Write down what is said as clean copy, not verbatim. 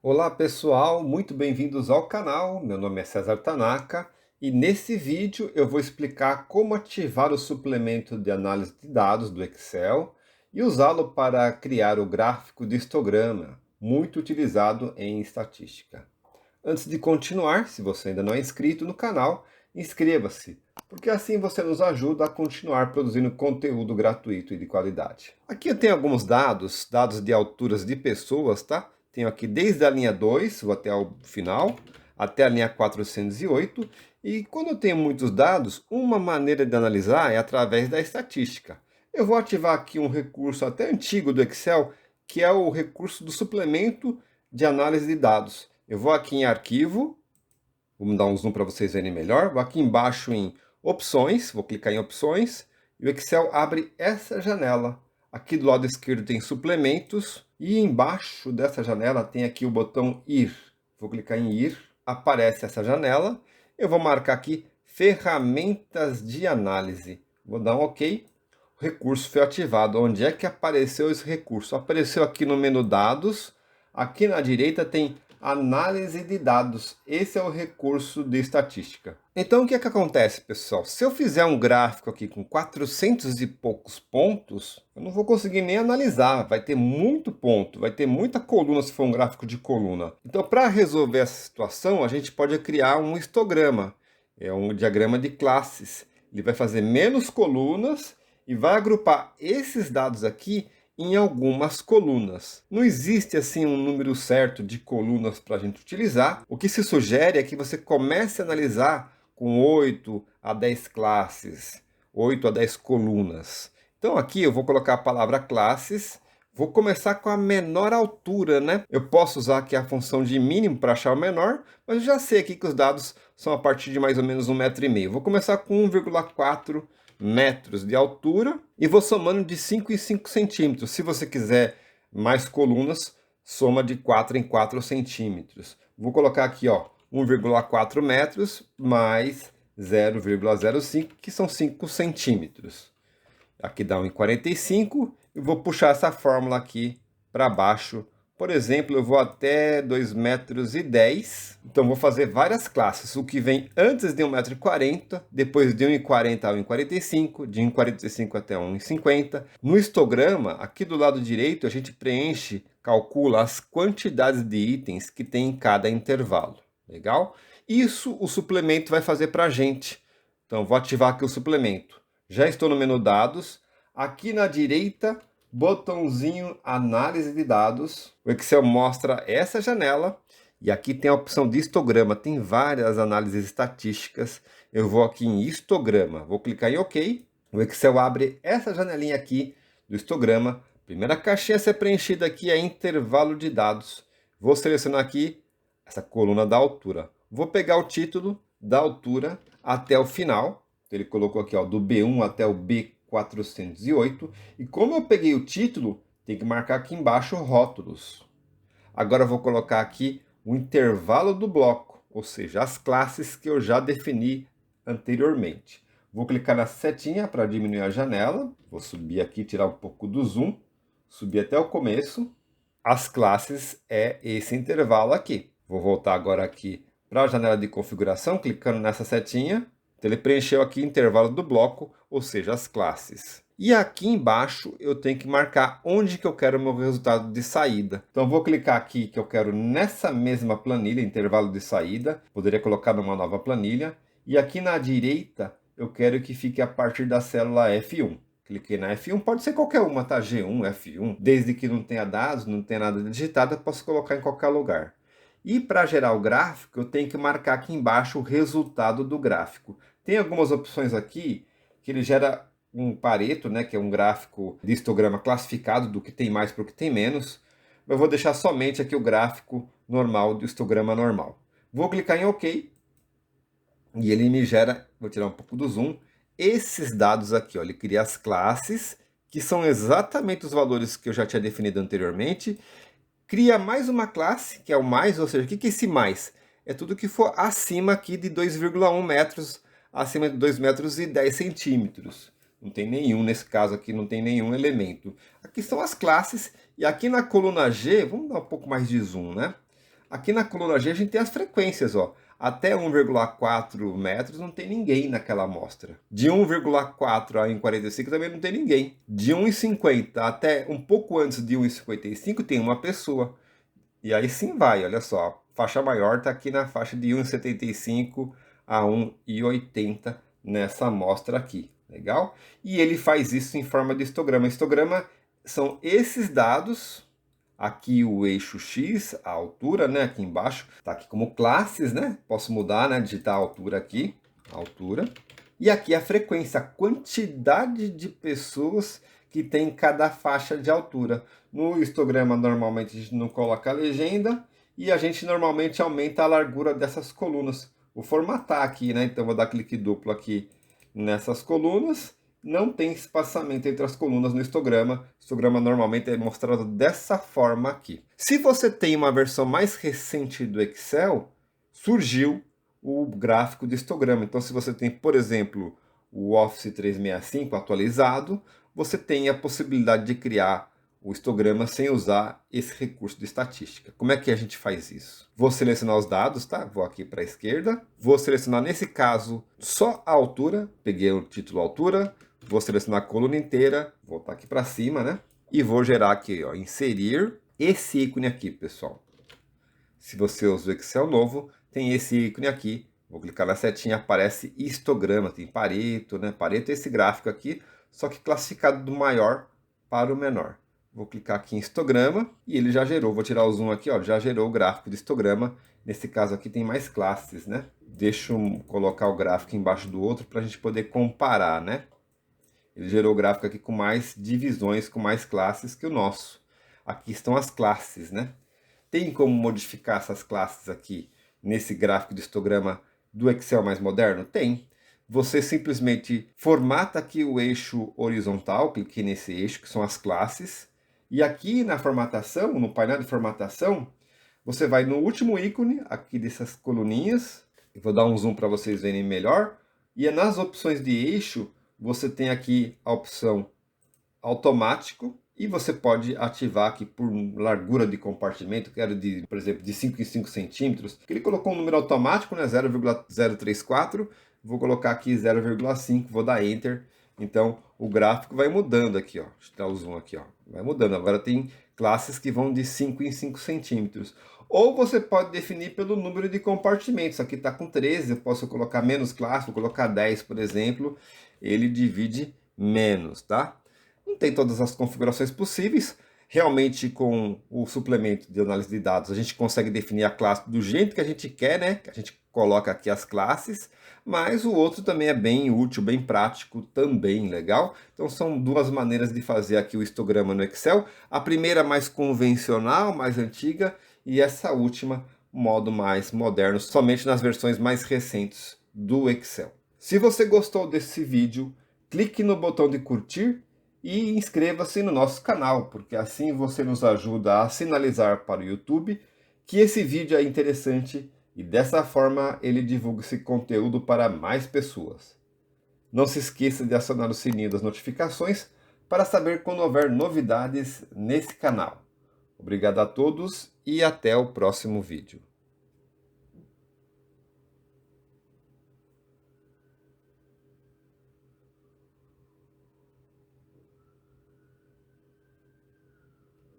Olá pessoal, muito bem-vindos ao canal. Meu nome é César Tanaka e nesse vídeo eu vou explicar como ativar o suplemento de análise de dados do Excel e usá-lo para criar o gráfico de histograma, muito utilizado em estatística. Antes de continuar, se você ainda não é inscrito no canal, inscreva-se, porque assim você nos ajuda a continuar produzindo conteúdo gratuito e de qualidade. Aqui eu tenho alguns dados de alturas de pessoas, tá? Tenho aqui desde a linha 2, vou até o final, até a linha 408. E quando eu tenho muitos dados, uma maneira de analisar é através da estatística. Eu vou ativar aqui um recurso até antigo do Excel, que é o recurso do suplemento de análise de dados. Eu vou aqui em arquivo, vamos dar um zoom para vocês verem melhor. Vou aqui embaixo em opções, vou clicar em opções, e o Excel abre essa janela. Aqui do lado esquerdo tem suplementos, e embaixo dessa janela tem aqui o botão ir. Vou clicar em ir, aparece essa janela. Eu vou marcar aqui ferramentas de análise. Vou dar um OK. O recurso foi ativado. Onde é que apareceu esse recurso? Apareceu aqui no menu dados. Aqui na direita tem análise de dados. Esse é o recurso de estatística. Então, o que é que acontece, pessoal? Se eu fizer um gráfico aqui com 400 e poucos pontos, eu não vou conseguir nem analisar. Vai ter muito ponto, vai ter muita coluna se for um gráfico de coluna. Então, para resolver essa situação, a gente pode criar um histograma. É um diagrama de classes. Ele vai fazer menos colunas e vai agrupar esses dados aqui em algumas colunas. Não existe assim um número certo de colunas para a gente utilizar. O que se sugere é que você comece a analisar com 8 a 10 classes, 8 a 10 colunas. Então aqui eu vou colocar a palavra classes. Vou começar com a menor altura, né? Eu posso usar aqui a função de mínimo para achar o menor, mas eu já sei aqui que os dados são a partir de mais ou menos 1,5 metro. Vou começar com 1,4 metros de altura e vou somando de 5 em 5 centímetros. Se você quiser mais colunas, soma de 4 em 4 centímetros. Vou colocar aqui, ó, 1,4 metros mais 0,05, que são 5 centímetros. Aqui dá 1,45 e vou puxar essa fórmula aqui para baixo. Por exemplo, eu vou até 2,10 metros. Então, vou fazer várias classes. O que vem antes de 1,40 m, depois de 1,40 a 1,45, de 1,45 até 1,50. No histograma, aqui do lado direito, a gente preenche, calcula as quantidades de itens que tem em cada intervalo. Legal? Isso o suplemento vai fazer para a gente. Então, vou ativar aqui o suplemento. Já estou no menu dados. Aqui na direita, botãozinho análise de dados. O Excel mostra essa janela. E aqui tem a opção de histograma. Tem várias análises estatísticas. Eu vou aqui em histograma. Vou clicar em OK. O Excel abre essa janelinha aqui do histograma. Primeira caixinha a ser preenchida aqui é intervalo de dados. Vou selecionar aqui essa coluna da altura. Vou pegar o título da altura até o final. Ele colocou aqui, ó, do B1 até o B408. E como eu peguei o título, tem que marcar aqui embaixo rótulos. Agora eu vou colocar aqui o intervalo do bloco, ou seja, as classes que eu já defini anteriormente. Vou clicar na setinha para diminuir a janela. Vou subir aqui, tirar um pouco do zoom. Subir até o começo. As classes é esse intervalo aqui. Vou voltar agora aqui para a janela de configuração, clicando nessa setinha. Então, ele preencheu aqui o intervalo do bloco, ou seja, as classes. E aqui embaixo eu tenho que marcar onde que eu quero o meu resultado de saída. Então, vou clicar aqui que eu quero nessa mesma planilha, intervalo de saída. Poderia colocar numa nova planilha. E aqui na direita eu quero que fique a partir da célula F1. Cliquei na F1, pode ser qualquer uma, tá? G1, F1. Desde que não tenha dados, não tenha nada digitado, eu posso colocar em qualquer lugar. E para gerar o gráfico, eu tenho que marcar aqui embaixo o resultado do gráfico. Tem algumas opções aqui que ele gera um Pareto, né, que é um gráfico de histograma classificado do que tem mais para o que tem menos. Eu vou deixar somente aqui o gráfico normal do histograma normal. Vou clicar em OK e ele me gera, vou tirar um pouco do zoom, esses dados aqui. Ó, ele cria as classes, que são exatamente os valores que eu já tinha definido anteriormente. Cria mais uma classe, que é o mais, ou seja, o que é esse mais? É tudo que for acima aqui de 2,1 metros, acima de 2,10 metros. Não tem nenhum, nesse caso aqui não tem nenhum elemento. Aqui são as classes, e aqui na coluna G, vamos dar um pouco mais de zoom, né? Aqui na coluna G a gente tem as frequências, ó. Até 1,4 metros não tem ninguém naquela amostra. De 1,4 a 1,45 também não tem ninguém. De 1,50 até um pouco antes de 1,55 tem uma pessoa. E aí sim vai, olha só. A faixa maior está aqui na faixa de 1,75 a 1,80 nessa amostra aqui. Legal? E ele faz isso em forma de histograma. Histograma são esses dados. Aqui o eixo X, a altura, né? Aqui embaixo, tá aqui como classes, né? Posso mudar, né? Digitar a altura aqui, altura. E aqui a frequência, a quantidade de pessoas que tem em cada faixa de altura. No histograma, normalmente, a gente não coloca a legenda e a gente normalmente aumenta a largura dessas colunas. Vou formatar aqui, né? Então, vou dar clique duplo aqui nessas colunas. Não tem espaçamento entre as colunas no histograma. O histograma normalmente é mostrado dessa forma aqui. Se você tem uma versão mais recente do Excel, surgiu o gráfico de histograma. Então, se você tem, por exemplo, o Office 365 atualizado, você tem a possibilidade de criar o histograma sem usar esse recurso de estatística. Como é que a gente faz isso? Vou selecionar os dados, tá? Vou aqui para a esquerda. Vou selecionar, nesse caso, só a altura. Peguei o título altura. Vou selecionar a coluna inteira, voltar aqui para cima, né? E vou gerar aqui, ó, inserir esse ícone aqui, pessoal. Se você usa o Excel novo, tem esse ícone aqui. Vou clicar na setinha, aparece histograma, tem Pareto, né? Pareto é esse gráfico aqui, só que classificado do maior para o menor. Vou clicar aqui em histograma e ele já gerou. Vou tirar o zoom aqui, ó, já gerou o gráfico de histograma. Nesse caso aqui tem mais classes, né? Deixa eu colocar o gráfico embaixo do outro para a gente poder comparar, né? Ele gerou o gráfico aqui com mais divisões, com mais classes que o nosso. Aqui estão as classes, né? Tem como modificar essas classes aqui nesse gráfico de histograma do Excel mais moderno? Tem. Você simplesmente formata aqui o eixo horizontal, clique nesse eixo, que são as classes. E aqui na formatação, no painel de formatação, você vai no último ícone, aqui dessas coluninhas. Eu vou dar um zoom para vocês verem melhor. E nas opções de eixo, você tem aqui a opção automático e você pode ativar aqui por largura de compartimento, quero de, por exemplo, de 5 em 5 centímetros. Ele colocou um número automático, né, 0,034, vou colocar aqui 0,5, vou dar Enter. Então o gráfico vai mudando aqui, ó. Deixa eu dar o zoom aqui, ó. Vai mudando. Agora tem classes que vão de 5 em 5 centímetros. Ou você pode definir pelo número de compartimentos. Aqui está com 13, eu posso colocar menos classe, vou colocar 10, por exemplo. Ele divide menos, tá? Não tem todas as configurações possíveis. Realmente, com o suplemento de análise de dados, a gente consegue definir a classe do jeito que a gente quer, né? A gente coloca aqui as classes, mas o outro também é bem útil, bem prático, também legal. Então, são duas maneiras de fazer aqui o histograma no Excel. A primeira mais convencional, mais antiga, e essa última, modo mais moderno, somente nas versões mais recentes do Excel. Se você gostou desse vídeo, clique no botão de curtir e inscreva-se no nosso canal, porque assim você nos ajuda a sinalizar para o YouTube que esse vídeo é interessante e dessa forma ele divulga esse conteúdo para mais pessoas. Não se esqueça de acionar o sininho das notificações para saber quando houver novidades nesse canal. Obrigado a todos e até o próximo vídeo.